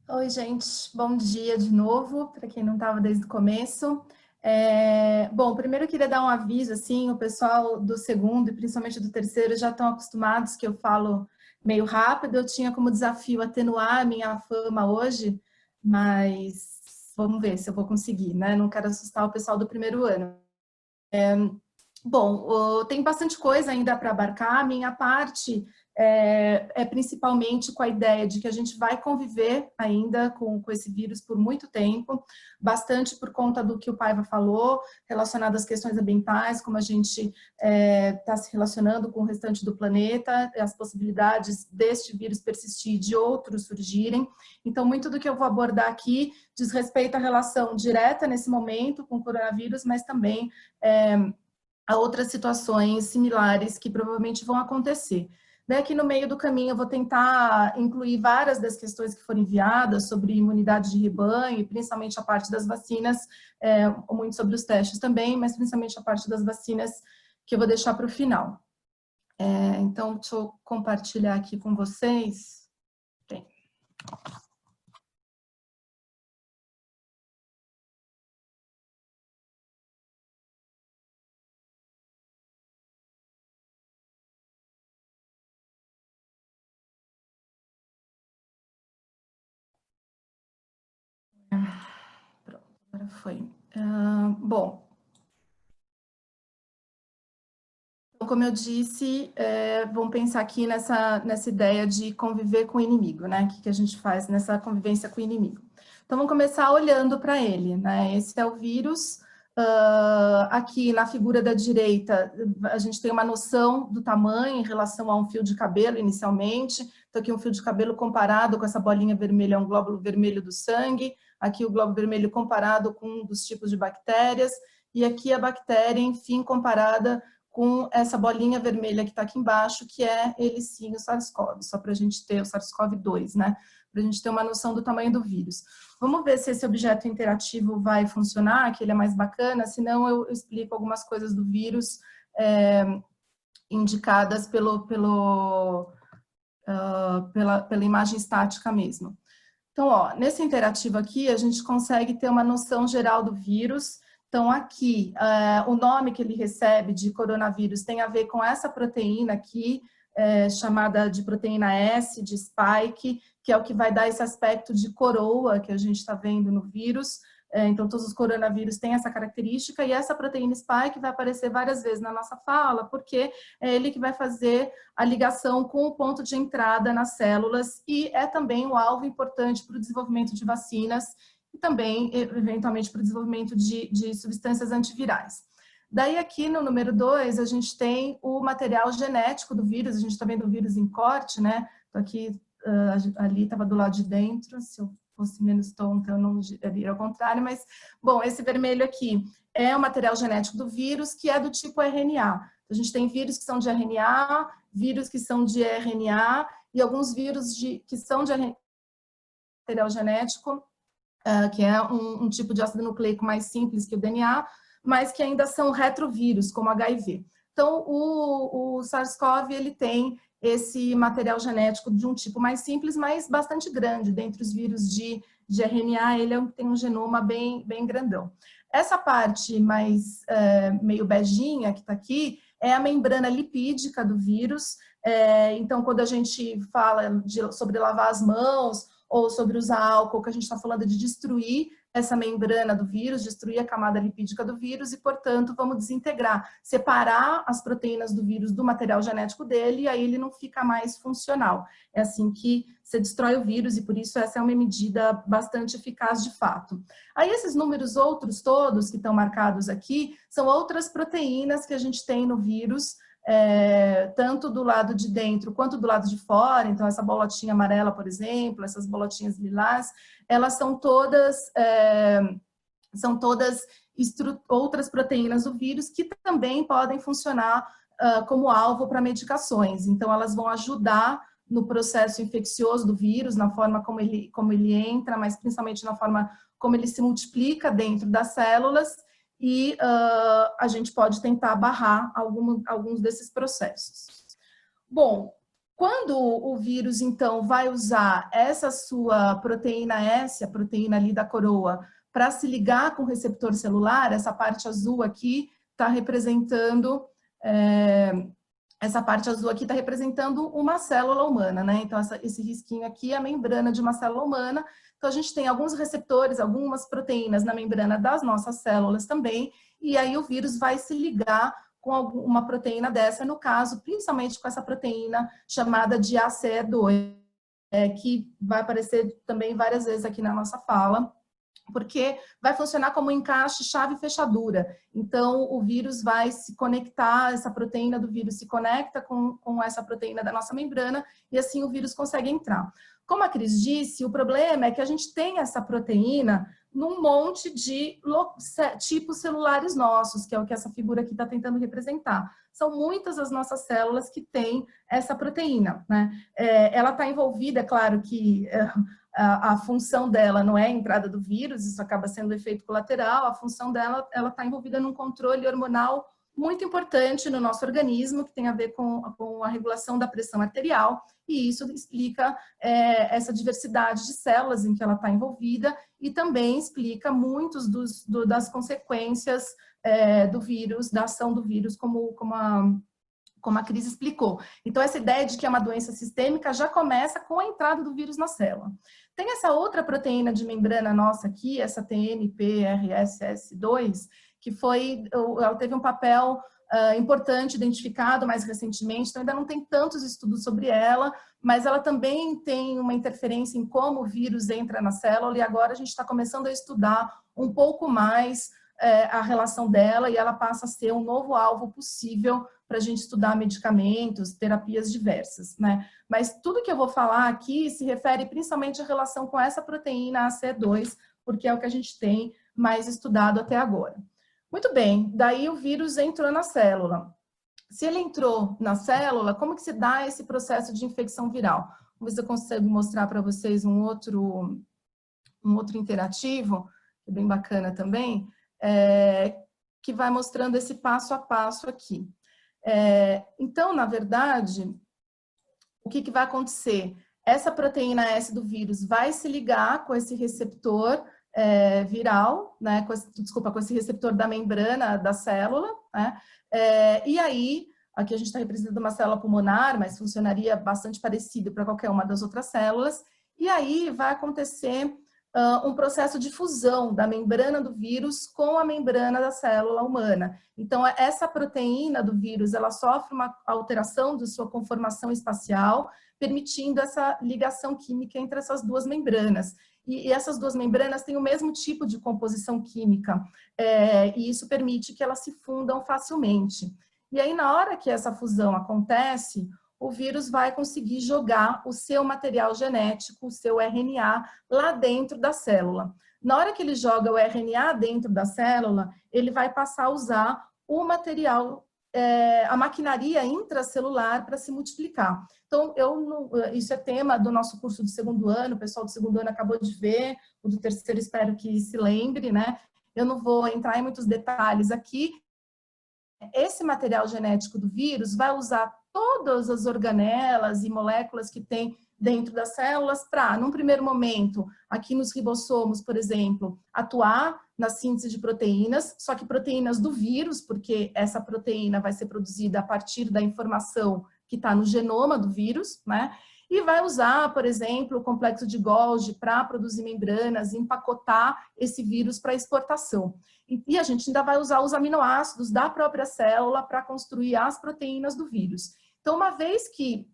Oi, gente. Bom dia de novo, para quem não estava desde o começo. Bom, primeiro eu queria dar um aviso, assim, o pessoal do segundo e principalmente do terceiro já estão acostumados que eu falo meio rápido. Eu tinha como desafio atenuar a minha fama hoje, mas vamos ver se eu vou conseguir, né? Não quero assustar o pessoal do primeiro ano. Bom, tem bastante coisa ainda para abarcar. A minha parte é principalmente com a ideia de que a gente vai conviver ainda com esse vírus por muito tempo, bastante por conta do que o Paiva falou, relacionado às questões ambientais, como a gente está se relacionando com o restante do planeta, as possibilidades deste vírus persistir e de outros surgirem. Então, muito do que eu vou abordar aqui diz respeito à relação direta nesse momento com o coronavírus, mas também a outras situações similares que provavelmente vão acontecer. Daí aqui no meio do caminho eu vou tentar incluir várias das questões que foram enviadas sobre imunidade de rebanho, e principalmente a parte das vacinas, muito sobre os testes também, mas principalmente a parte das vacinas que eu vou deixar para o final. Então, deixa eu compartilhar aqui com vocês. Bem. Pronto, agora foi. Bom, como eu disse, vamos pensar aqui nessa ideia de conviver com o inimigo, né? O que a gente faz nessa convivência com o inimigo? Então, vamos começar olhando para ele, né? Esse é o vírus. Aqui na figura da direita, a gente tem uma noção do tamanho em relação a um fio de cabelo inicialmente. Então, aqui um fio de cabelo comparado com essa bolinha vermelha, é um glóbulo vermelho do sangue. Aqui o glóbulo vermelho comparado com um dos tipos de bactérias. E aqui a bactéria, enfim, comparada com essa bolinha vermelha que está aqui embaixo, que é ele sim o SARS-CoV, só para a gente ter o SARS-CoV-2, né? Para a gente ter uma noção do tamanho do vírus. Vamos ver se esse objeto interativo vai funcionar, que ele é mais bacana, senão eu explico algumas coisas do vírus indicadas pela imagem estática mesmo. Então, ó, nesse interativo aqui, a gente consegue ter uma noção geral do vírus. Então, aqui, o nome que ele recebe de coronavírus tem a ver com essa proteína aqui, chamada de proteína S, de spike, que é o que vai dar esse aspecto de coroa que a gente está vendo no vírus. Então, todos os coronavírus têm essa característica, e essa proteína spike vai aparecer várias vezes na nossa fala, porque é ele que vai fazer a ligação com o ponto de entrada nas células, e é também um alvo importante para o desenvolvimento de vacinas e também, eventualmente, para o desenvolvimento de substâncias antivirais. Daí, aqui no número 2, a gente tem o material genético do vírus. A gente está vendo o vírus em corte, né? Então, aqui, ali estava do lado de dentro. Se eu fosse menos tonta, eu não iria ao contrário. Mas, bom, esse vermelho aqui é o material genético do vírus, que é do tipo RNA. A gente tem vírus que são de RNA, vírus que são de RNA, e alguns vírus que são de material genético, que é um tipo de ácido nucleico mais simples que o DNA, mas que ainda são retrovírus, como HIV. Então, o SARS-CoV, ele tem esse material genético de um tipo mais simples, mas bastante grande. Dentre os vírus de RNA, ele tem um genoma bem grandão. Essa parte mais meio beijinha que está aqui é a membrana lipídica do vírus. Então, quando a gente fala sobre lavar as mãos ou sobre usar álcool, que a gente está falando de destruir essa membrana do vírus, destruir a camada lipídica do vírus e, portanto, vamos desintegrar, separar as proteínas do vírus do material genético dele, e aí ele não fica mais funcional. É assim que você destrói o vírus, e por isso essa é uma medida bastante eficaz de fato. Aí esses números outros todos que estão marcados aqui são outras proteínas que a gente tem no vírus, tanto do lado de dentro quanto do lado de fora. Então, essa bolotinha amarela, por exemplo, essas bolotinhas lilás, elas são todas outras proteínas do vírus que também podem funcionar como alvo para medicações. Então, elas vão ajudar no processo infeccioso do vírus, na forma como ele entra, mas principalmente na forma como ele se multiplica dentro das células, e a gente pode tentar barrar alguns desses processos. Bom, Quando o vírus, então, vai usar essa sua proteína S, a proteína ali da coroa, para se ligar com o receptor celular, essa parte azul aqui está representando... essa parte azul aqui está representando uma célula humana, né? Então, esse risquinho aqui é a membrana de uma célula humana. Então, a gente tem alguns receptores, algumas proteínas na membrana das nossas células também, e aí o vírus vai se ligar com uma proteína dessa, no caso, principalmente com essa proteína chamada de ACE2, que vai aparecer também várias vezes aqui na nossa fala, porque vai funcionar como um encaixe chave-fechadura. Então, o vírus vai se conectar, essa proteína do vírus se conecta com essa proteína da nossa membrana, e assim o vírus consegue entrar. Como a Cris disse, o problema é que a gente tem essa proteína num monte de tipos celulares nossos, que é o que essa figura aqui está tentando representar. São muitas as nossas células que têm essa proteína, né? Ela está envolvida, é claro que a função dela não é a entrada do vírus, isso acaba sendo efeito colateral, a função dela, ela está envolvida num controle hormonal muito importante no nosso organismo, que tem a ver com a regulação da pressão arterial, e isso explica essa diversidade de células em que ela está envolvida, e também explica muitos das consequências do vírus, da ação do vírus, como a Cris explicou. Então, essa ideia de que é uma doença sistêmica já começa com a entrada do vírus na célula. Tem essa outra proteína de membrana nossa aqui, essa TMPRSS2, que ela teve um papel importante, identificado mais recentemente, então ainda não tem tantos estudos sobre ela, mas ela também tem uma interferência em como o vírus entra na célula, e agora a gente está começando a estudar um pouco mais a relação dela, e ela passa a ser um novo alvo possível para a gente estudar medicamentos, terapias diversas, né? Mas tudo que eu vou falar aqui se refere principalmente à relação com essa proteína ACE2, porque é o que a gente tem mais estudado até agora. Muito bem, daí o vírus entrou na célula. Se ele entrou na célula, como que se dá esse processo de infecção viral? Vamos ver se eu consigo mostrar para vocês um outro interativo, que é bem bacana também, que vai mostrando esse passo a passo aqui. Então, na verdade, o que vai acontecer? Essa proteína S do vírus vai se ligar com esse receptor viral, né? Com esse receptor da membrana da célula, né? E aí, aqui a gente está representando uma célula pulmonar, mas funcionaria bastante parecido para qualquer uma das outras células, e aí vai acontecer um processo de fusão da membrana do vírus com a membrana da célula humana. Então, essa proteína do vírus, ela sofre uma alteração de sua conformação espacial, permitindo essa ligação química entre essas duas membranas. E essas duas membranas têm o mesmo tipo de composição química, e isso permite que elas se fundam facilmente. E aí, na hora que essa fusão acontece, o vírus vai conseguir jogar o seu material genético, o seu RNA, lá dentro da célula. Na hora que ele joga o RNA dentro da célula, ele vai passar a usar o material, a maquinaria intracelular para se multiplicar. Então, isso é tema do nosso curso do segundo ano, o pessoal do segundo ano acabou de ver, o do terceiro espero que se lembre, né? Eu não vou entrar em muitos detalhes aqui. Esse material genético do vírus vai usar todas as organelas e moléculas que tem dentro das células para, num primeiro momento, aqui nos ribossomos, por exemplo, atuar na síntese de proteínas, só que proteínas do vírus, porque essa proteína vai ser produzida a partir da informação que está no genoma do vírus, né? E vai usar, por exemplo, o complexo de Golgi para produzir membranas, empacotar esse vírus para exportação. E a gente ainda vai usar os aminoácidos da própria célula para construir as proteínas do vírus. Então, uma vez que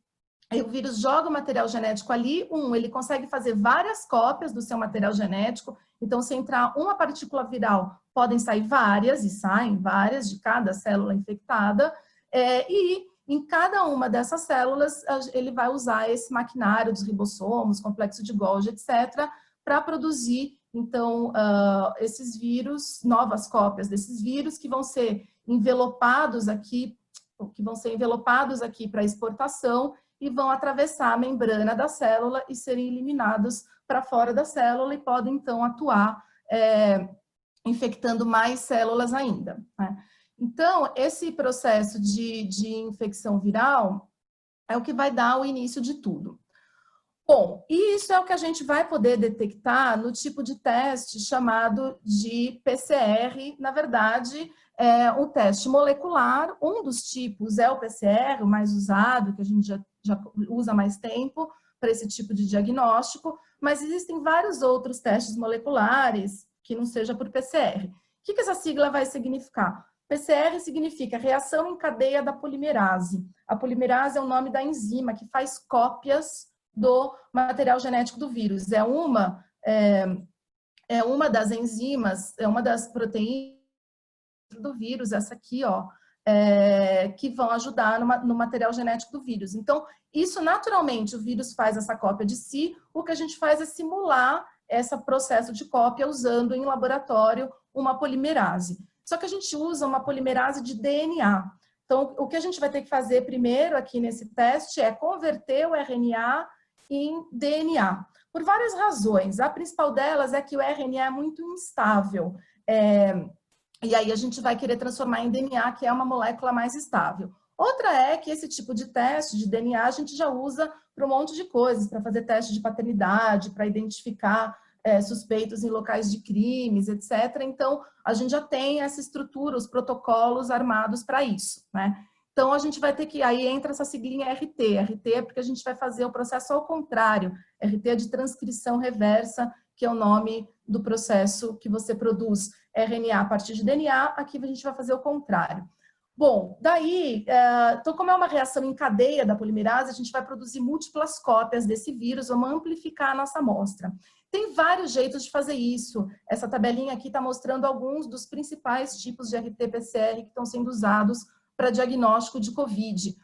o vírus joga o material genético ali, ele consegue fazer várias cópias do seu material genético. Então, se entrar uma partícula viral, podem sair várias, e saem várias de cada célula infectada, e em cada uma dessas células, ele vai usar esse maquinário dos ribossomos, complexo de Golgi, etc., para produzir, então, esses vírus, novas cópias desses vírus que vão ser envelopados aqui para exportação e vão atravessar a membrana da célula e serem eliminados para fora da célula e podem, então, atuar infectando mais células ainda, né? Então, esse processo de infecção viral, é o que vai dar o início de tudo. Bom, e isso é o que a gente vai poder detectar no tipo de teste chamado de PCR. Na verdade, é o teste molecular. Um dos tipos é o PCR, o mais usado, que a gente já usa há mais tempo para esse tipo de diagnóstico, mas existem vários outros testes moleculares que não seja por PCR. O que essa sigla vai significar? PCR significa reação em cadeia da polimerase. A polimerase é o nome da enzima que faz cópias do material genético do vírus. É uma das enzimas, é uma das proteínas do vírus, essa aqui, ó, que vão ajudar no material genético do vírus. Então, isso naturalmente, o vírus faz essa cópia de si, o que a gente faz é simular esse processo de cópia usando em laboratório uma polimerase. Só que a gente usa uma polimerase de DNA. Então, o que a gente vai ter que fazer primeiro aqui nesse teste é converter o RNA em DNA, por várias razões. A principal delas é que o RNA é muito instável. E aí a gente vai querer transformar em DNA, que é uma molécula mais estável. Outra é que esse tipo de teste de DNA a gente já usa para um monte de coisas, para fazer teste de paternidade, para identificar suspeitos em locais de crimes, etc. Então, a gente já tem essa estrutura, os protocolos armados para isso, né? Então, a gente vai ter que... Aí entra essa siglinha RT. RT é porque a gente vai fazer o processo ao contrário. RT é de transcrição reversa, que é o nome do processo que você produz RNA a partir de DNA. Aqui a gente vai fazer o contrário. Bom, daí, então como é uma reação em cadeia da polimerase, a gente vai produzir múltiplas cópias desse vírus, vamos amplificar a nossa amostra. Tem vários jeitos de fazer isso. Essa tabelinha aqui está mostrando alguns dos principais tipos de RT-PCR que estão sendo usados para diagnóstico de COVID.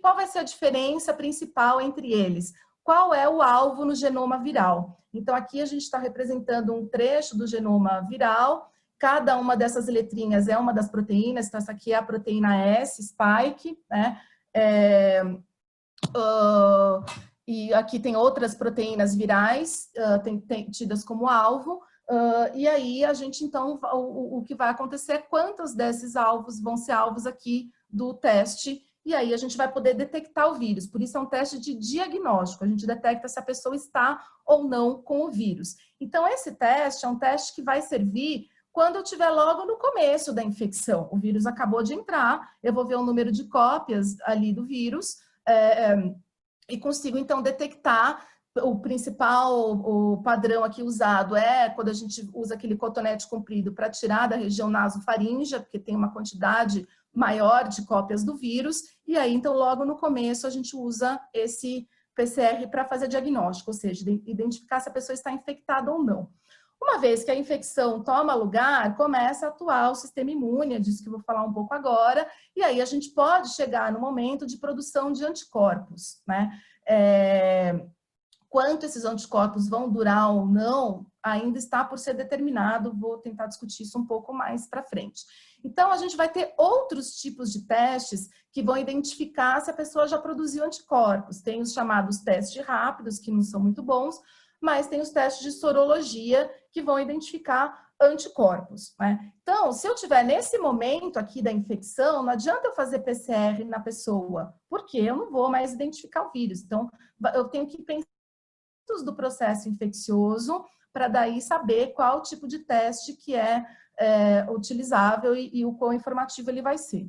Qual vai ser a diferença principal entre eles? Qual é o alvo no genoma viral? Então, aqui a gente está representando um trecho do genoma viral. Cada uma dessas letrinhas é uma das proteínas. Então, essa aqui é a proteína S, spike, né? E aqui tem outras proteínas virais tidas como alvo. E aí, a gente, então, o que vai acontecer é quantos desses alvos vão ser alvos aqui do teste, e aí a gente vai poder detectar o vírus. Por isso é um teste de diagnóstico, a gente detecta se a pessoa está ou não com o vírus. Então, esse teste é um teste que vai servir quando eu estiver logo no começo da infecção. O vírus acabou de entrar, eu vou ver o número de cópias ali do vírus, e consigo, então, detectar. O padrão aqui usado é quando a gente usa aquele cotonete comprido para tirar da região nasofaríngea, porque tem uma quantidade maior de cópias do vírus, e aí, então, logo no começo, a gente usa esse PCR para fazer diagnóstico, ou seja, identificar se a pessoa está infectada ou não. Uma vez que a infecção toma lugar, começa a atuar o sistema imune, é disso que eu vou falar um pouco agora, e aí a gente pode chegar no momento de produção de anticorpos, né? Quanto esses anticorpos vão durar ou não, ainda está por ser determinado, vou tentar discutir isso um pouco mais para frente. Então, a gente vai ter outros tipos de testes que vão identificar se a pessoa já produziu anticorpos. Tem os chamados testes rápidos, que não são muito bons, mas tem os testes de sorologia que vão identificar anticorpos, né? Então, se eu tiver nesse momento aqui da infecção, não adianta eu fazer PCR na pessoa, porque eu não vou mais identificar o vírus. Então, eu tenho que pensar do processo infeccioso para daí saber qual tipo de teste que é utilizável e o quão informativo ele vai ser.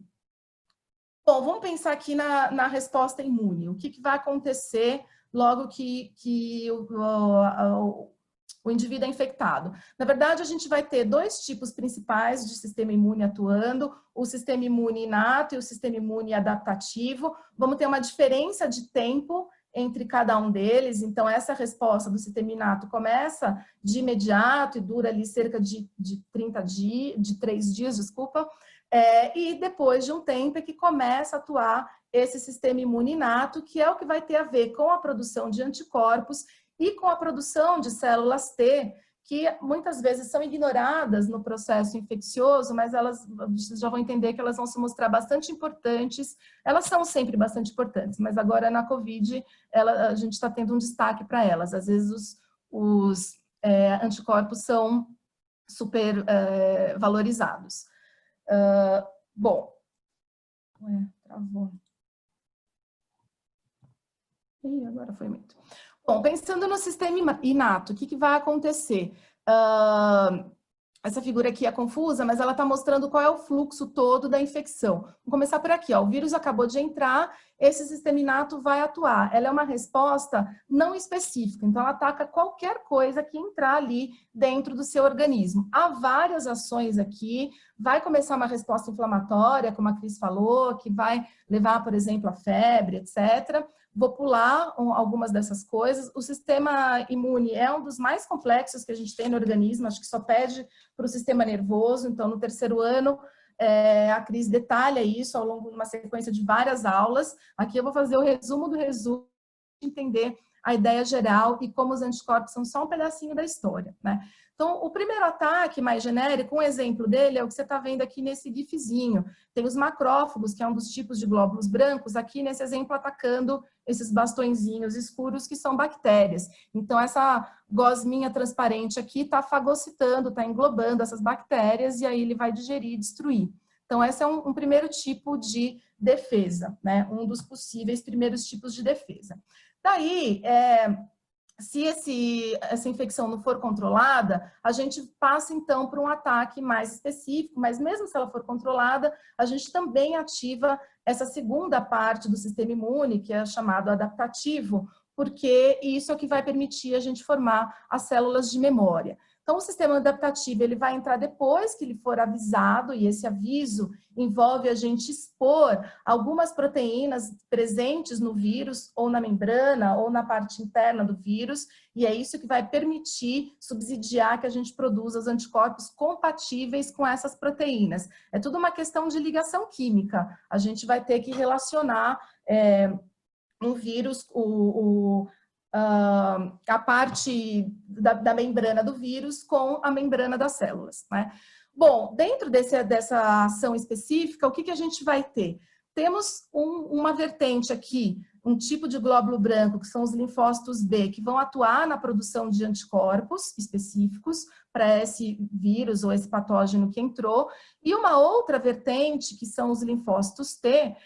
Bom, vamos pensar aqui na resposta imune. O que vai acontecer logo que o indivíduo é infectado? Na verdade, a gente vai ter dois tipos principais de sistema imune atuando, o sistema imune inato e o sistema imune adaptativo. Vamos ter uma diferença de tempo entre cada um deles, então essa resposta do sistema inato começa de imediato e dura ali cerca de 3 dias, desculpa, e depois de um tempo é que começa a atuar esse sistema imune inato, que é o que vai ter a ver com a produção de anticorpos e com a produção de células T, que muitas vezes são ignoradas no processo infeccioso, mas vocês já vão entender que elas vão se mostrar bastante importantes. Elas são sempre bastante importantes, mas agora na COVID a gente está tendo um destaque para elas. Às vezes os anticorpos são super valorizados. Bom, travou. Ih, agora foi muito. Bom, pensando no sistema inato, o que vai acontecer? Essa figura aqui é confusa, mas ela está mostrando qual é o fluxo todo da infecção. Vamos começar por aqui, ó. O vírus acabou de entrar, esse sistema inato vai atuar. Ela é uma resposta não específica, então ela ataca qualquer coisa que entrar ali dentro do seu organismo. Há várias ações aqui, vai começar uma resposta inflamatória, como a Cris falou, que vai levar, por exemplo, a febre, etc. Vou pular algumas dessas coisas. O sistema imune é um dos mais complexos que a gente tem no organismo, acho que só pede para o sistema nervoso. Então, no terceiro ano, a Cris detalha isso ao longo de uma sequência de várias aulas. Aqui eu vou fazer o resumo do resumo, entender a ideia geral e como os anticorpos são só um pedacinho da história, né? Então, o primeiro ataque mais genérico, um exemplo dele é o que você está vendo aqui nesse gifzinho. Tem os macrófagos, que é um dos tipos de glóbulos brancos, aqui nesse exemplo atacando esses bastõezinhos escuros que são bactérias. Então, essa gosminha transparente aqui está fagocitando, está englobando essas bactérias e aí ele vai digerir e destruir. Então, esse é um primeiro tipo de defesa, né? Um dos possíveis primeiros tipos de defesa. Daí, se essa infecção não for controlada, a gente passa então para um ataque mais específico, mas mesmo se ela for controlada, a gente também ativa essa segunda parte do sistema imune, que é chamado adaptativo, porque isso é o que vai permitir a gente formar as células de memória. Então, o sistema adaptativo ele vai entrar depois que ele for avisado, e esse aviso envolve a gente expor algumas proteínas presentes no vírus, ou na membrana, ou na parte interna do vírus, e é isso que vai permitir subsidiar que a gente produza os anticorpos compatíveis com essas proteínas. É tudo uma questão de ligação química. A gente vai ter que relacionar um vírus, a parte da membrana do vírus com a membrana das células, né? Bom, dentro dessa ação específica, o que a gente vai ter? Temos uma vertente aqui, um tipo de glóbulo branco, que são os linfócitos B, que vão atuar na produção de anticorpos específicos para esse vírus ou esse patógeno que entrou, e uma outra vertente, que são os linfócitos T,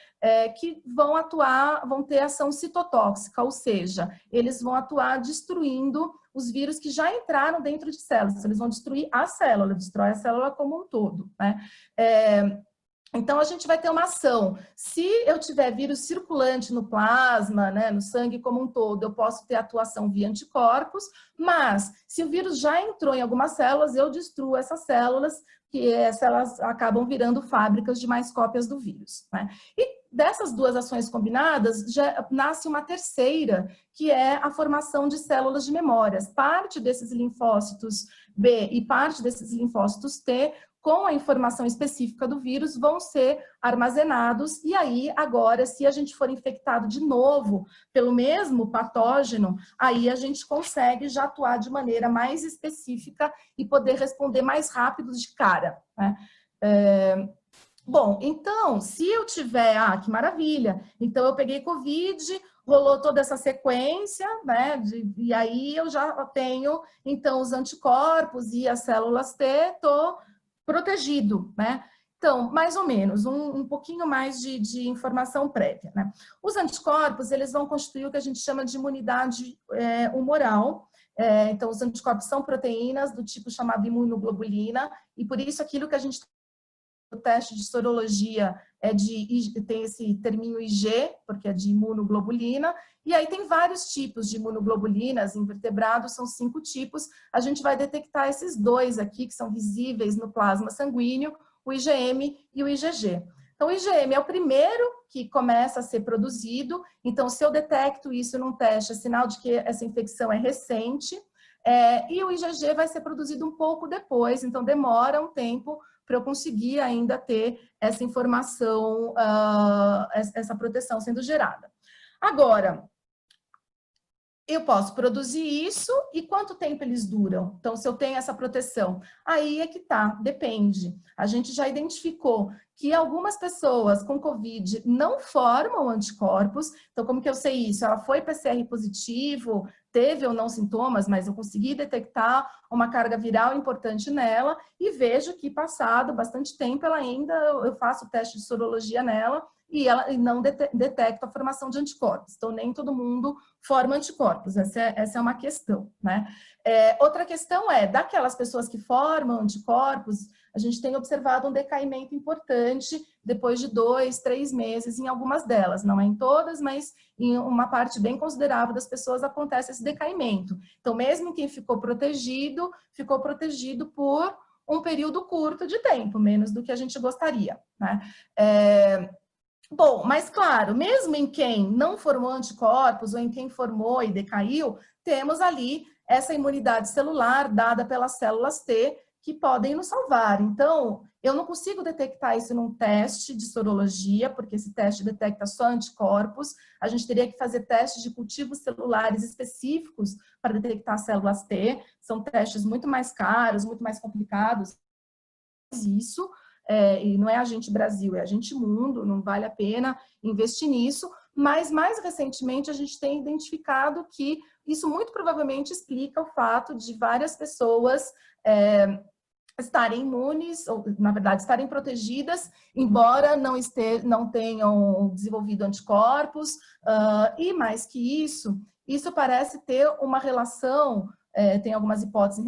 que vão ter ação citotóxica, ou seja, eles vão atuar destruindo os vírus que já entraram dentro de células, eles vão destruir a célula, destrói a célula como um todo, né? Então, a gente vai ter uma ação. Se eu tiver vírus circulante no plasma, né, no sangue como um todo, eu posso ter atuação via anticorpos, mas se o vírus já entrou em algumas células, eu destruo essas células, que elas acabam virando fábricas de mais cópias do vírus, né? E dessas duas ações combinadas, já nasce uma terceira, que é a formação de células de memórias. Parte desses linfócitos B e parte desses linfócitos T, com a informação específica do vírus, vão ser armazenados, e aí, agora, se a gente for infectado de novo pelo mesmo patógeno, aí a gente consegue já atuar de maneira mais específica e poder responder mais rápido de cara, né? Bom, então, se eu tiver... que maravilha! Então, eu peguei Covid, rolou toda essa sequência, né? E aí eu já tenho, então, os anticorpos e as células T, tô protegido, né? Então, mais ou menos, um pouquinho mais de informação prévia, né? Os anticorpos, eles vão constituir o que a gente chama de imunidade humoral. Então, os anticorpos são proteínas do tipo chamado imunoglobulina, e por isso aquilo que a gente o teste de sorologia tem esse terminho IG, porque é de imunoglobulina, e aí tem vários tipos de imunoglobulinas, invertebrados são 5 tipos, a gente vai detectar esses 2 aqui, que são visíveis no plasma sanguíneo, o IgM e o IgG. Então, o IgM é o primeiro que começa a ser produzido, então se eu detecto isso num teste, é sinal de que essa infecção é recente, e o IgG vai ser produzido um pouco depois, então demora um tempo para eu conseguir ainda ter essa informação, essa proteção sendo gerada. Agora, eu posso produzir isso e quanto tempo eles duram? Então, se eu tenho essa proteção, aí é que tá, depende. A gente já identificou que algumas pessoas com Covid não formam anticorpos. Então, como que eu sei isso? Ela foi PCR positivo, teve ou não sintomas, mas eu consegui detectar uma carga viral importante nela e vejo que passado bastante tempo ela ainda, eu faço o teste de sorologia nela e ela não detecta a formação de anticorpos. Então, nem todo mundo forma anticorpos, essa é uma questão, né? Outra questão daquelas pessoas que formam anticorpos, a gente tem observado um decaimento importante depois de 2, 3 meses em algumas delas, não é em todas, mas em uma parte bem considerável das pessoas acontece esse decaimento. Então, mesmo quem ficou protegido por um período curto de tempo, menos do que a gente gostaria, né? Bom, mas claro, mesmo em quem não formou anticorpos ou em quem formou e decaiu, temos ali essa imunidade celular dada pelas células T que podem nos salvar. Então, eu não consigo detectar isso num teste de sorologia, porque esse teste detecta só anticorpos. A gente teria que fazer testes de cultivos celulares específicos para detectar células T. São testes muito mais caros, muito mais complicados. Isso, e não é Agente Brasil, é Agente Mundo, não vale a pena investir nisso, mas mais recentemente a gente tem identificado que isso muito provavelmente explica o fato de várias pessoas estarem imunes, ou na verdade estarem protegidas, embora não tenham desenvolvido anticorpos, e mais que isso parece ter uma relação, tem algumas hipóteses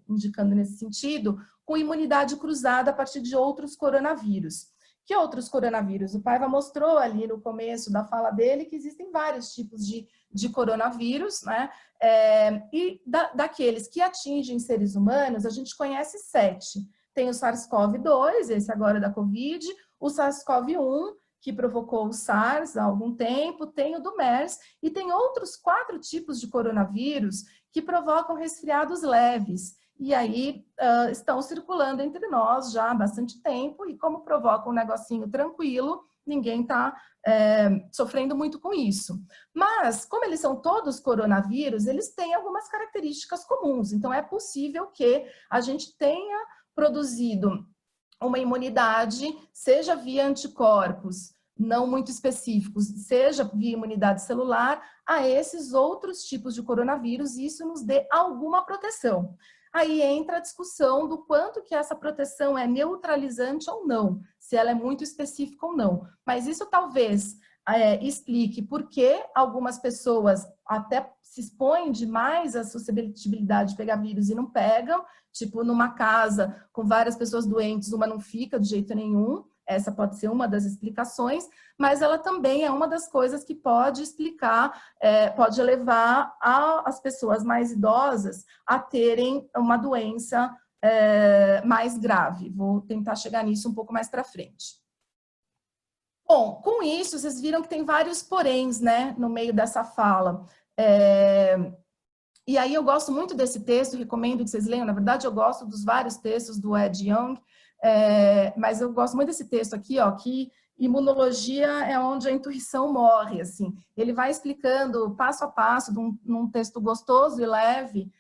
indicando nesse sentido, com imunidade cruzada a partir de outros coronavírus. Que outros coronavírus? O Paiva mostrou ali no começo da fala dele que existem vários tipos de coronavírus, né? E daqueles que atingem seres humanos, a gente conhece 7. Tem o SARS-CoV-2, esse agora da Covid, o SARS-CoV-1, que provocou o SARS há algum tempo, tem o do MERS, e tem outros 4 tipos de coronavírus que provocam resfriados leves. E aí estão circulando entre nós já há bastante tempo, e como provoca um negocinho tranquilo, ninguém está sofrendo muito com isso. Mas, como eles são todos coronavírus, eles têm algumas características comuns. Então, é possível que a gente tenha produzido uma imunidade, seja via anticorpos não muito específicos, seja via imunidade celular, a esses outros tipos de coronavírus, e isso nos dê alguma proteção. Aí entra a discussão do quanto que essa proteção é neutralizante ou não, se ela é muito específica ou não. Mas isso talvez explique por que algumas pessoas até se expõem demais à suscetibilidade de pegar vírus e não pegam, tipo numa casa com várias pessoas doentes, uma não fica de jeito nenhum. Essa pode ser uma das explicações, mas ela também é uma das coisas que pode explicar, pode levar as pessoas mais idosas a terem uma doença mais grave. Vou tentar chegar nisso um pouco mais para frente. Bom, com isso, vocês viram que tem vários poréns, né, no meio dessa fala. E aí eu gosto muito desse texto, recomendo que vocês leiam. Na verdade, eu gosto dos vários textos do Ed Yong, mas eu gosto muito desse texto aqui, ó, que imunologia é onde a intuição morre, assim. Ele vai explicando passo a passo, num texto gostoso e leve,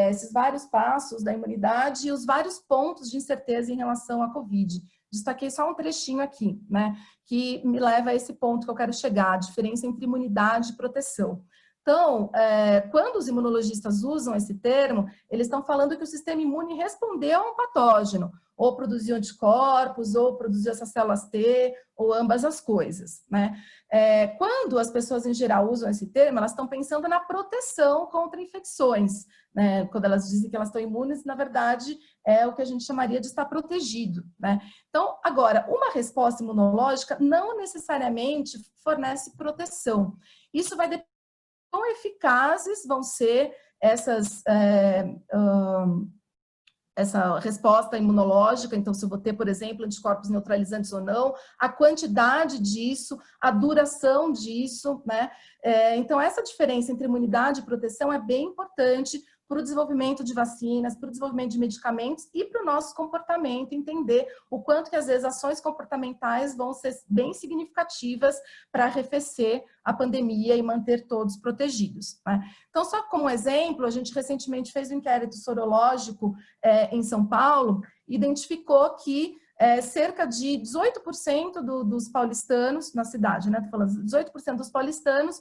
esses vários passos da imunidade e os vários pontos de incerteza em relação à Covid. Destaquei só um trechinho aqui, né, que me leva a esse ponto que eu quero chegar, a diferença entre imunidade e proteção. Então, quando os imunologistas usam esse termo, eles estão falando que o sistema imune respondeu a um patógeno, ou produziu anticorpos, ou produziu essas células T, ou ambas as coisas, né? Quando as pessoas em geral usam esse termo, elas estão pensando na proteção contra infecções, né? Quando elas dizem que elas estão imunes, na verdade, é o que a gente chamaria de estar protegido, né? Então, agora, uma resposta imunológica não necessariamente fornece proteção. Isso vai depender de quão eficazes vão ser essa resposta imunológica, então se eu vou ter, por exemplo, anticorpos neutralizantes ou não, a quantidade disso, a duração disso, né? Então essa diferença entre imunidade e proteção é bem importante para o desenvolvimento de vacinas, para o desenvolvimento de medicamentos e para o nosso comportamento, entender o quanto que às vezes ações comportamentais vão ser bem significativas para arrefecer a pandemia e manter todos protegidos, né? Então, só como exemplo, a gente recentemente fez um inquérito sorológico em São Paulo, identificou que cerca de 18% dos paulistanos na cidade, né? Tô falando 18% dos paulistanos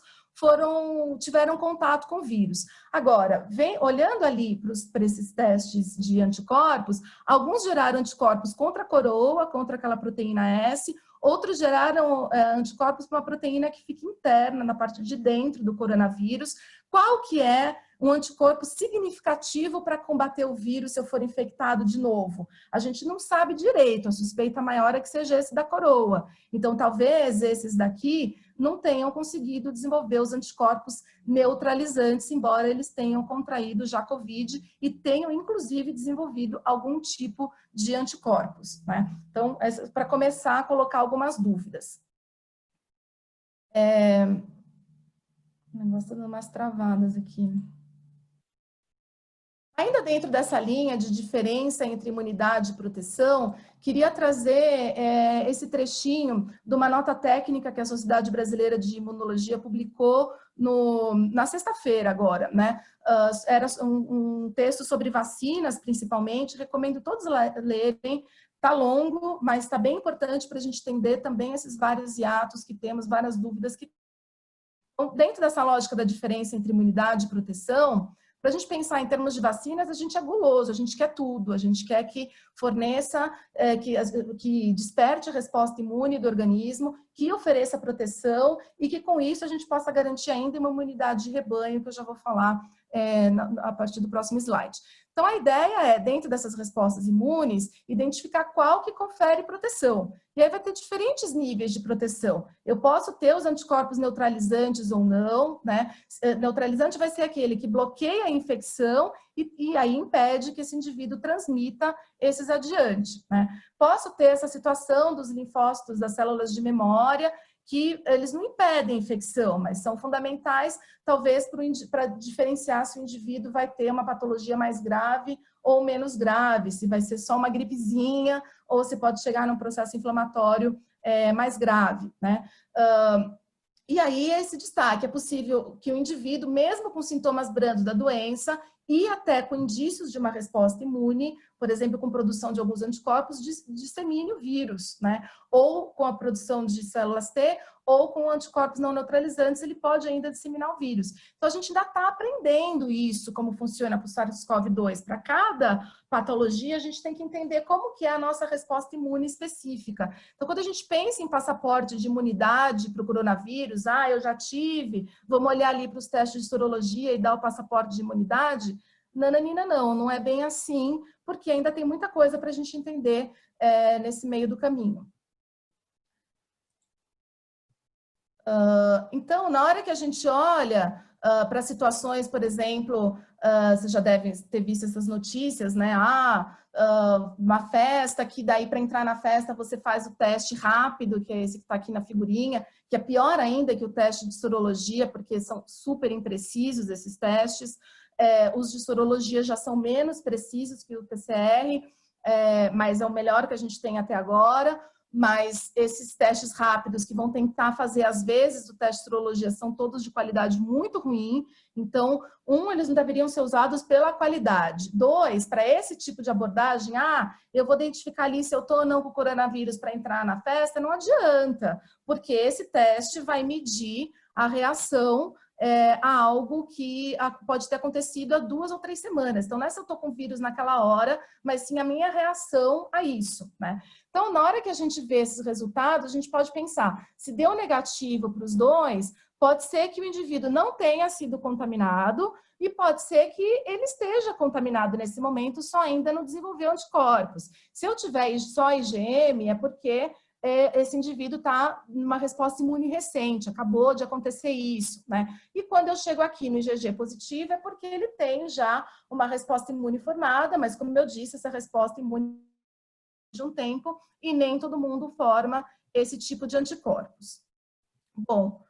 tiveram contato com o vírus. Agora, olhando ali para esses testes de anticorpos, alguns geraram anticorpos contra a coroa, contra aquela proteína S, outros geraram anticorpos para uma proteína que fica interna, na parte de dentro do coronavírus. Qual que é um anticorpo significativo para combater o vírus se eu for infectado de novo? A gente não sabe direito, a suspeita maior é que seja esse da coroa. Então, talvez esses daqui não tenham conseguido desenvolver os anticorpos neutralizantes, embora eles tenham contraído já Covid e tenham, inclusive, desenvolvido algum tipo de anticorpos, né? Então, para começar a colocar algumas dúvidas. O negócio está dando umas travadas aqui. Ainda dentro dessa linha de diferença entre imunidade e proteção, queria trazer esse trechinho de uma nota técnica que a Sociedade Brasileira de Imunologia publicou na sexta-feira agora, né? Era um texto sobre vacinas, principalmente, recomendo todos lerem. Está longo, mas está bem importante para a gente entender também esses vários hiatos que temos, várias dúvidas que... Então, dentro dessa lógica da diferença entre imunidade e proteção, para a gente pensar em termos de vacinas, a gente é guloso, a gente quer tudo, a gente quer que forneça, que desperte a resposta imune do organismo, que ofereça proteção e que com isso a gente possa garantir ainda uma imunidade de rebanho, que eu já vou falar a partir do próximo slide. Então, a ideia é, dentro dessas respostas imunes, identificar qual que confere proteção. E aí vai ter diferentes níveis de proteção. Eu posso ter os anticorpos neutralizantes ou não, né? Neutralizante vai ser aquele que bloqueia a infecção e aí impede que esse indivíduo transmita esses adiante, né? Posso ter essa situação dos linfócitos, das células de memória, que eles não impedem a infecção, mas são fundamentais, talvez, para diferenciar se o indivíduo vai ter uma patologia mais grave ou menos grave, se vai ser só uma gripezinha ou se pode chegar num processo inflamatório mais grave, né? E aí, esse destaque, é possível que o indivíduo, mesmo com sintomas brandos da doença e até com indícios de uma resposta imune, por exemplo, com produção de alguns anticorpos, dissemine o vírus, né? Ou com a produção de células T, ou com anticorpos não neutralizantes, ele pode ainda disseminar o vírus. Então, a gente ainda está aprendendo isso, como funciona para o SARS-CoV-2. Para cada patologia, a gente tem que entender como que é a nossa resposta imune específica. Então, quando a gente pensa em passaporte de imunidade para o coronavírus, eu já tive, vamos olhar ali para os testes de sorologia e dar o passaporte de imunidade, nananina, não é bem assim, porque ainda tem muita coisa para a gente entender nesse meio do caminho. Então, na hora que a gente olha para situações, por exemplo, você já deve ter visto essas notícias, né? Uma festa, que daí para entrar na festa você faz o teste rápido, que é esse que está aqui na figurinha, que é pior ainda que o teste de sorologia, porque são super imprecisos esses testes. Os de sorologia já são menos precisos que o PCR, mas é o melhor que a gente tem até agora. Mas esses testes rápidos que vão tentar fazer, às vezes, o teste de sorologia são todos de qualidade muito ruim. Então, eles não deveriam ser usados pela qualidade. 2, para esse tipo de abordagem, eu vou identificar ali se eu estou ou não com o coronavírus para entrar na festa, não adianta, porque esse teste vai medir a reação a algo que pode ter acontecido há 2 ou 3 semanas. Então, não é se eu estou com vírus naquela hora, mas sim a minha reação a isso, né? Então, na hora que a gente vê esses resultados, a gente pode pensar, se deu negativo para os 2, pode ser que o indivíduo não tenha sido contaminado e pode ser que ele esteja contaminado nesse momento, só ainda não desenvolveu anticorpos. Se eu tiver só IgM, é porque esse indivíduo está numa resposta imune recente, acabou de acontecer isso, né? E quando eu chego aqui no IgG positivo, é porque ele tem já uma resposta imune formada, mas como eu disse, essa resposta imune de um tempo e nem todo mundo forma esse tipo de anticorpos. Bom,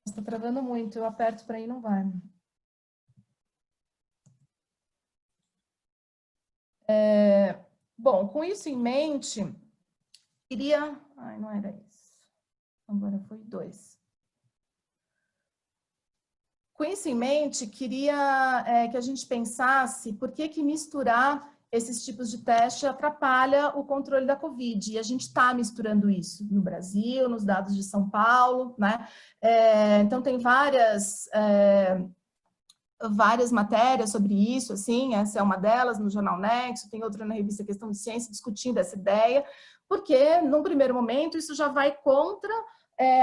está travando muito, eu aperto para ir, não vai. Bom, com isso em mente, queria... não era isso. Agora foi 2. Com isso em mente, queria que a gente pensasse por que misturar esses tipos de teste atrapalha o controle da Covid. E a gente está misturando isso no Brasil, nos dados de São Paulo, né? Então, tem várias várias matérias sobre isso, assim, essa é uma delas no Jornal Nexo, tem outra na revista Questão de Ciência discutindo essa ideia, porque, num primeiro momento, isso já vai contra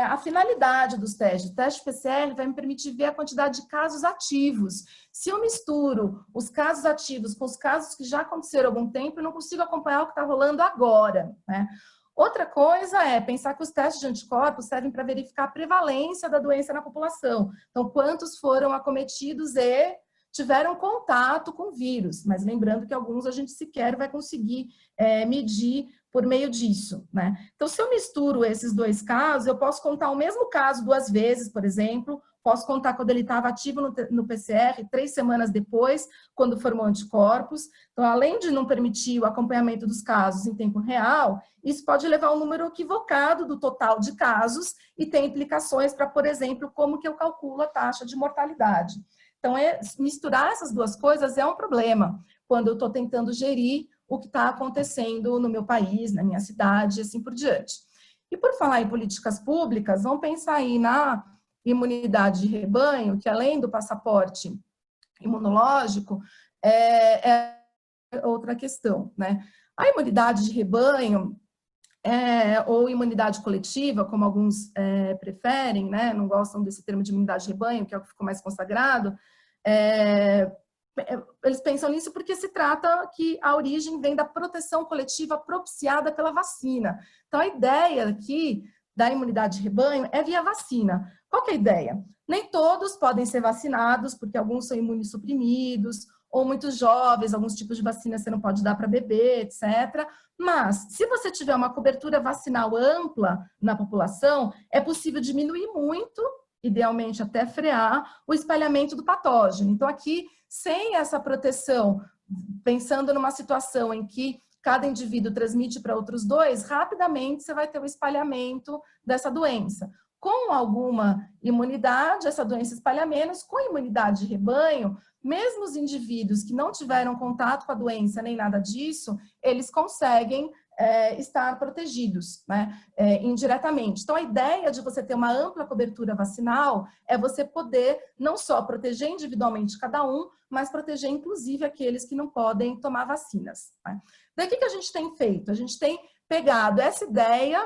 a finalidade dos testes. O teste PCR vai me permitir ver a quantidade de casos ativos. Se eu misturo os casos ativos com os casos que já aconteceram há algum tempo, eu não consigo acompanhar o que está rolando agora, né? Outra coisa é pensar que os testes de anticorpos servem para verificar a prevalência da doença na população. Então, quantos foram acometidos e tiveram contato com o vírus. Mas lembrando que alguns a gente sequer vai conseguir medir por meio disso, né? Então, se eu misturo esses dois casos, eu posso contar o mesmo caso 2 vezes, por exemplo, posso contar quando ele estava ativo no PCR 3 semanas depois, quando formou anticorpos. Então, além de não permitir o acompanhamento dos casos em tempo real, isso pode levar a um número equivocado do total de casos e tem implicações para, por exemplo, como que eu calculo a taxa de mortalidade. Então, misturar essas duas coisas é um problema quando eu estou tentando gerir o que está acontecendo no meu país, na minha cidade, e assim por diante. E por falar em políticas públicas, vamos pensar aí na imunidade de rebanho, que além do passaporte imunológico, é outra questão, né? A imunidade de rebanho, ou imunidade coletiva, como alguns preferem, né? Não gostam desse termo de imunidade de rebanho, que é o que ficou mais consagrado, eles pensam nisso porque se trata que a origem vem da proteção coletiva propiciada pela vacina. Então, a ideia aqui da imunidade de rebanho é via vacina. Qual que é a ideia? Nem todos podem ser vacinados, porque alguns são imunossuprimidos, ou muito jovens, alguns tipos de vacina você não pode dar para bebê, etc. Mas, se você tiver uma cobertura vacinal ampla na população, é possível diminuir muito, idealmente até frear, o espalhamento do patógeno. Então, aqui, sem essa proteção, pensando numa situação em que cada indivíduo transmite para outros 2, rapidamente você vai ter o espalhamento dessa doença. Com alguma imunidade, essa doença espalha menos. Com imunidade de rebanho, mesmo os indivíduos que não tiveram contato com a doença nem nada disso, eles conseguem estar protegidos, né, indiretamente. Então, a ideia de você ter uma ampla cobertura vacinal é você poder não só proteger individualmente cada um, mas proteger, inclusive, aqueles que não podem tomar vacinas, né? Daí, o que a gente tem feito? A gente tem pegado essa ideia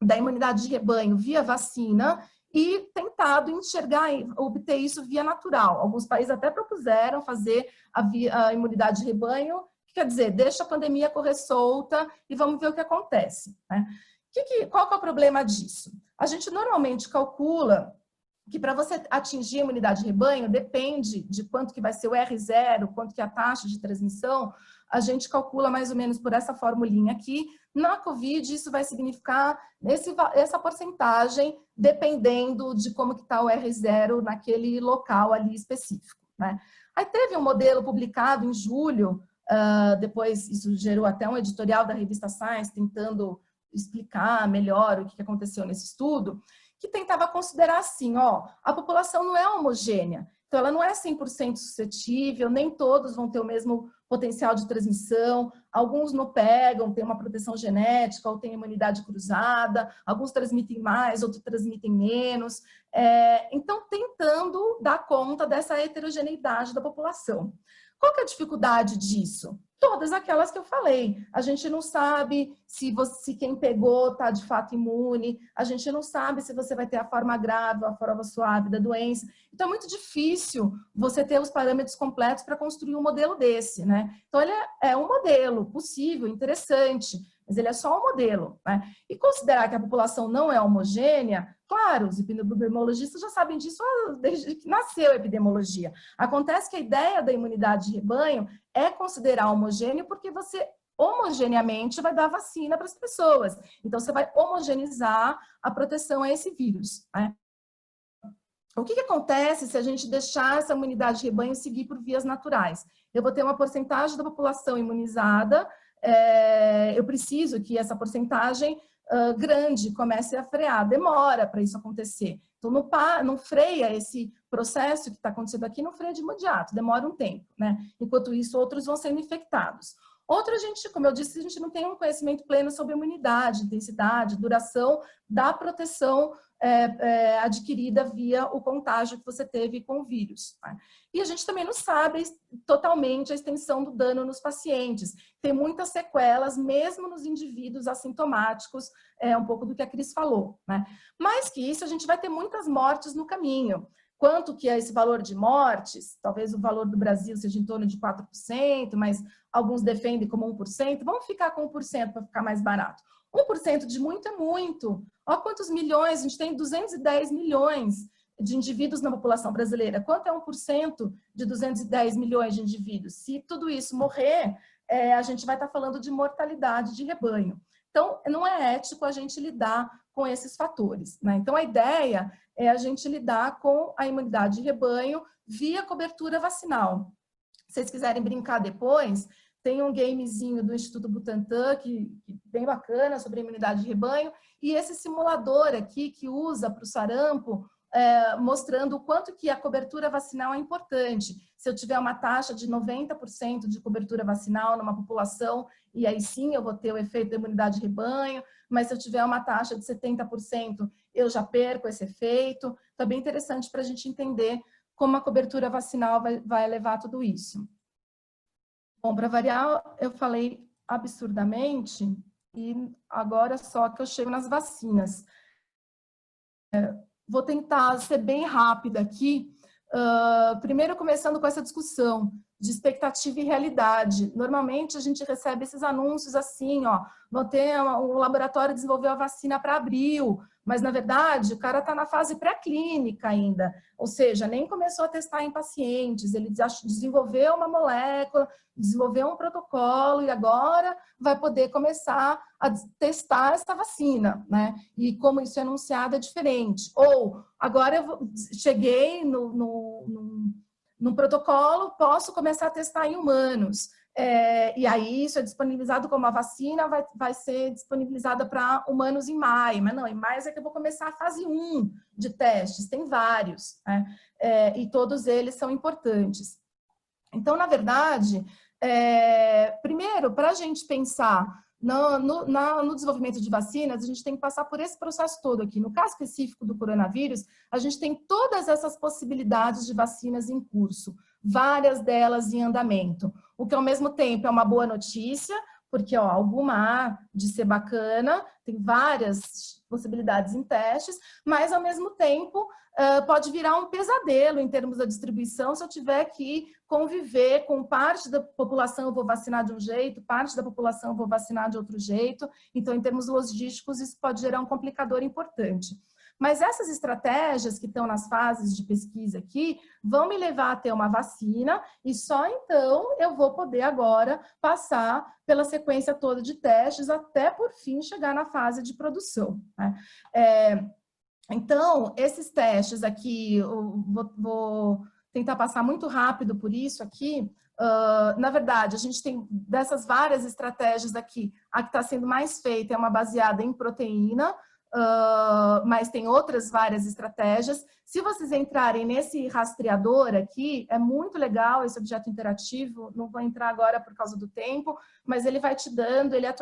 da imunidade de rebanho via vacina e tentado enxergar, obter isso via natural. Alguns países até propuseram fazer a imunidade de rebanho, quer dizer, deixa a pandemia correr solta e vamos ver o que acontece, né? Qual que é o problema disso? A gente normalmente calcula que para você atingir a imunidade de rebanho, depende de quanto que vai ser o R0, quanto que é a taxa de transmissão, a gente calcula mais ou menos por essa formulinha aqui. Na Covid, isso vai significar essa porcentagem, dependendo de como que está o R0 naquele local ali específico, né? Aí teve um modelo publicado em julho, depois isso gerou até um editorial da revista Science, tentando explicar melhor o que aconteceu nesse estudo, que tentava considerar assim, a população não é homogênea, então ela não é 100% suscetível, nem todos vão ter o mesmo potencial de transmissão, alguns não pegam, têm uma proteção genética ou têm imunidade cruzada, alguns transmitem mais, outros transmitem menos, então tentando dar conta dessa heterogeneidade da população. Qual que é a dificuldade disso? Todas aquelas que eu falei. A gente não sabe se quem pegou está de fato imune, a gente não sabe se você vai ter a forma grave ou a forma suave da doença. Então, é muito difícil você ter os parâmetros completos para construir um modelo desse, né? Então, ele é um modelo possível, interessante, mas ele é só um modelo, né? E considerar que a população não é homogênea, claro, os epidemiologistas já sabem disso desde que nasceu a epidemiologia. Acontece que a ideia da imunidade de rebanho é considerar homogêneo porque você homogeneamente vai dar vacina para as pessoas. Então, você vai homogeneizar a proteção a esse vírus, né? O que acontece se a gente deixar essa imunidade de rebanho seguir por vias naturais? Eu vou ter uma porcentagem da população imunizada, eu preciso que essa porcentagem grande comece a frear, demora para isso acontecer. Então, não freia esse processo que está acontecendo aqui, não freia de imediato, demora um tempo, né? Enquanto isso, outros vão sendo infectados. Outra, como eu disse, a gente não tem um conhecimento pleno sobre a imunidade, intensidade, duração da proteção adquirida via o contágio que você teve com o vírus. Tá? E a gente também não sabe totalmente a extensão do dano nos pacientes. Tem muitas sequelas, mesmo nos indivíduos assintomáticos, um pouco do que a Cris falou. Né? Mais que isso, a gente vai ter muitas mortes no caminho. Quanto que é esse valor de mortes? Talvez o valor do Brasil seja em torno de 4%, mas alguns defendem como 1%. Vamos ficar com 1% para ficar mais barato. 1% de muito é muito. Olha quantos milhões, a gente tem 210 milhões de indivíduos na população brasileira. Quanto é 1% de 210 milhões de indivíduos? Se tudo isso morrer, a gente vai estar falando de mortalidade de rebanho. Então, não é ético a gente lidar com esses fatores. Né? Então, a ideia é a gente lidar com a imunidade de rebanho via cobertura vacinal. Se vocês quiserem brincar depois, tem um gamezinho do Instituto Butantan, que bem bacana, sobre a imunidade de rebanho, e esse simulador aqui que usa para o sarampo, mostrando o quanto que a cobertura vacinal é importante. Se eu tiver uma taxa de 90% de cobertura vacinal numa população, e aí sim eu vou ter o efeito da imunidade de rebanho, mas se eu tiver uma taxa de 70%, eu já perco esse efeito. Então, é bem interessante para a gente entender como a cobertura vacinal vai levar tudo isso. Bom, para variar, eu falei absurdamente, e agora só que eu chego nas vacinas. Vou tentar ser bem rápida aqui. Primeiro, começando com essa discussão de expectativa e realidade. Normalmente, a gente recebe esses anúncios assim, ó, o laboratório desenvolveu a vacina para abril, mas, na verdade, o cara está na fase pré-clínica ainda, ou seja, nem começou a testar em pacientes, ele desenvolveu uma molécula, desenvolveu um protocolo e agora vai poder começar a testar essa vacina, né? E como isso é anunciado é diferente. Ou, agora eu cheguei no protocolo, posso começar a testar em humanos. E aí isso é disponibilizado como a vacina vai ser disponibilizada para humanos em maio, mas não, em maio é que eu vou começar a fase 1 de testes, tem vários, né? E todos eles são importantes. Então, na verdade, primeiro, para a gente pensar no desenvolvimento de vacinas, a gente tem que passar por esse processo todo aqui. No caso específico do coronavírus, a gente tem todas essas possibilidades de vacinas em curso, várias delas em andamento, o que ao mesmo tempo é uma boa notícia, porque alguma há de ser bacana, tem várias possibilidades em testes, mas ao mesmo tempo pode virar um pesadelo em termos da distribuição se eu tiver que conviver com parte da população eu vou vacinar de um jeito, parte da população eu vou vacinar de outro jeito, então em termos logísticos isso pode gerar um complicador importante. Mas essas estratégias que estão nas fases de pesquisa aqui vão me levar a ter uma vacina e só então eu vou poder agora passar pela sequência toda de testes até por fim chegar na fase de produção. Né? Então, esses testes aqui, eu vou tentar passar muito rápido por isso aqui. Na verdade, a gente tem dessas várias estratégias aqui, a que está sendo mais feita é uma baseada em proteína, mas tem outras várias estratégias. Se vocês entrarem nesse rastreador aqui, é muito legal esse objeto interativo, não vou entrar agora por causa do tempo, mas ele vai te dando, ele é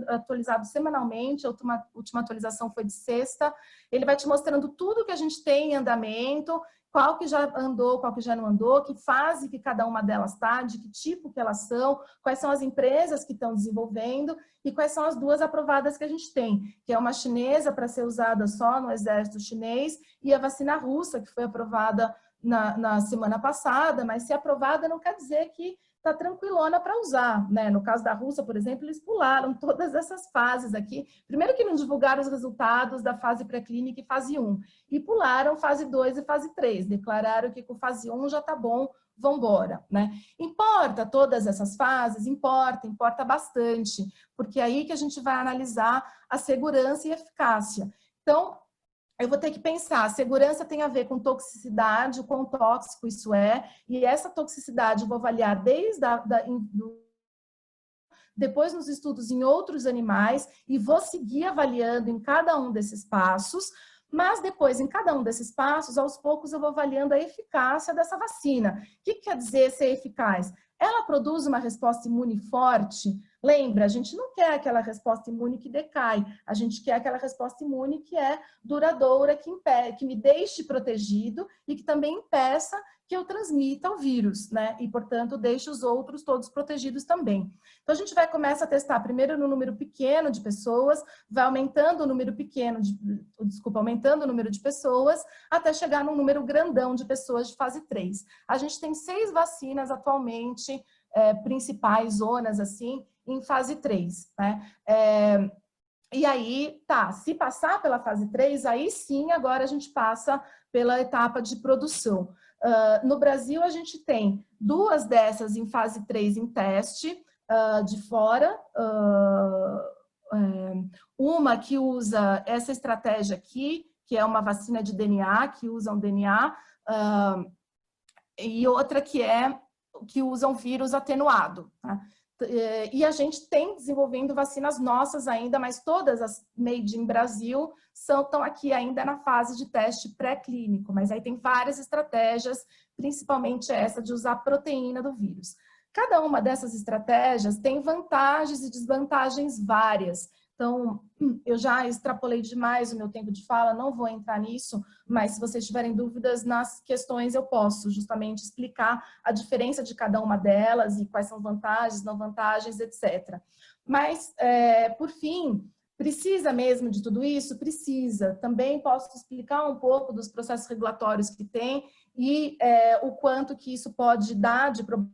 atualizado semanalmente, a última atualização foi de sexta, ele vai te mostrando tudo que a gente tem em andamento, qual que já andou, qual que já não andou, que fase que cada uma delas está, de que tipo que elas são, quais são as empresas que estão desenvolvendo e quais são as duas aprovadas que a gente tem, que é uma chinesa para ser usada só no exército chinês e a vacina russa, que foi aprovada na semana passada, mas se aprovada não quer dizer que está tranquilona para usar, né? No caso da Rússia, por exemplo, eles pularam todas essas fases aqui. Primeiro que não divulgaram os resultados da fase pré-clínica e fase 1, e pularam fase 2 e fase 3, declararam que com fase 1 já está bom, vão embora, né? Importa todas essas fases? Importa bastante, porque é aí que a gente vai analisar a segurança e eficácia. Então, eu vou ter que pensar, a segurança tem a ver com toxicidade, o quão tóxico isso é, e essa toxicidade eu vou avaliar desde depois nos estudos em outros animais, e vou seguir avaliando em cada um desses passos, mas depois, em cada um desses passos, aos poucos eu vou avaliando a eficácia dessa vacina. O que quer dizer ser eficaz? ela produz uma resposta imune forte? Lembra, a gente não quer aquela resposta imune que decai, a gente quer aquela resposta imune que é duradoura, que me deixe protegido e que também impeça que eu transmita o vírus, né? E, portanto, deixe os outros todos protegidos também. Então, a gente vai começar a testar primeiro no número pequeno de pessoas, vai aumentando o número aumentando o número de pessoas, até chegar num número grandão de pessoas de fase 3. A gente tem 6 vacinas atualmente, principais zonas, assim, em fase 3, né? E aí, tá, se passar pela fase 3, aí sim, agora a gente passa pela etapa de produção. No Brasil, a gente tem 2 dessas em fase 3 em teste, de fora, uma que usa essa estratégia aqui, que é uma vacina de DNA, que usa um DNA, e outra que usa um vírus atenuado, tá? E a gente tem desenvolvendo vacinas nossas ainda, mas todas as made in Brasil estão aqui ainda na fase de teste pré-clínico, mas aí tem várias estratégias, principalmente essa de usar a proteína do vírus. Cada uma dessas estratégias tem vantagens e desvantagens várias. Então, eu já extrapolei demais o meu tempo de fala, não vou entrar nisso, mas se vocês tiverem dúvidas nas questões, eu posso justamente explicar a diferença de cada uma delas e quais são vantagens, não vantagens, etc. Mas, por fim, precisa mesmo de tudo isso? Precisa. Também posso explicar um pouco dos processos regulatórios que tem e o quanto que isso pode dar de problema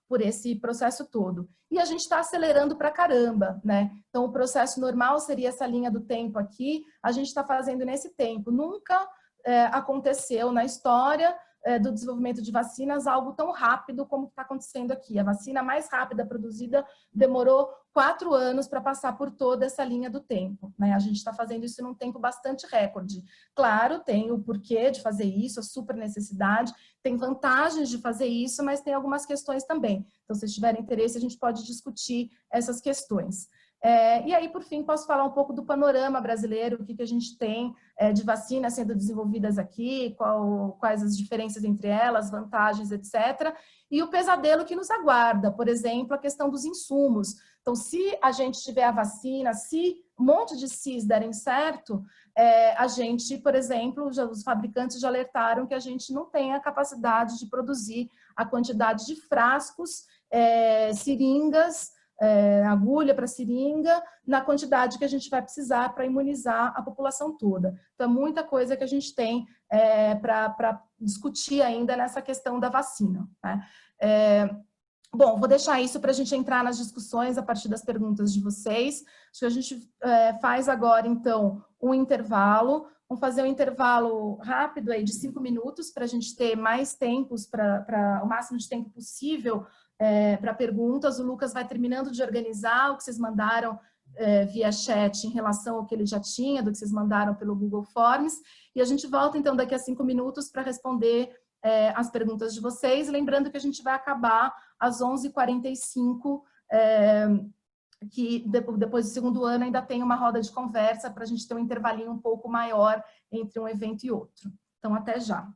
por esse processo todo. E a gente está acelerando para caramba, né? Então, o processo normal seria essa linha do tempo aqui, a gente está fazendo nesse tempo. Nunca aconteceu na história do desenvolvimento de vacinas algo tão rápido como está acontecendo aqui. A vacina mais rápida produzida demorou 4 anos para passar por toda essa linha do tempo, né? A gente está fazendo isso num tempo bastante recorde. Claro, tem o porquê de fazer isso, a super necessidade, tem vantagens de fazer isso, mas tem algumas questões também. Então, se tiverem interesse, a gente pode discutir essas questões. E aí, por fim, posso falar um pouco do panorama brasileiro, o que a gente tem de vacinas sendo desenvolvidas aqui, quais as diferenças entre elas, vantagens, etc. E o pesadelo que nos aguarda, por exemplo, a questão dos insumos. Então, se a gente tiver a vacina, se um monte de Cs derem certo, a gente, por exemplo, os fabricantes já alertaram que a gente não tem a capacidade de produzir a quantidade de frascos, seringas, agulha para seringa, na quantidade que a gente vai precisar para imunizar a população toda. Então, é muita coisa que a gente tem para discutir ainda nessa questão da vacina, né? Bom, vou deixar isso para a gente entrar nas discussões a partir das perguntas de vocês. Acho que a gente faz agora, então, um intervalo. Vamos fazer um intervalo rápido aí de 5 minutos para a gente ter mais tempos, para o máximo de tempo possível para perguntas. O Lucas vai terminando de organizar o que vocês mandaram via chat em relação ao que ele já tinha, do que vocês mandaram pelo Google Forms. E a gente volta, então, daqui a 5 minutos para responder as perguntas de vocês. Lembrando que a gente vai acabar às 11h45, que depois do segundo ano ainda tem uma roda de conversa para a gente ter um intervalinho um pouco maior entre um evento e outro. Então, até já.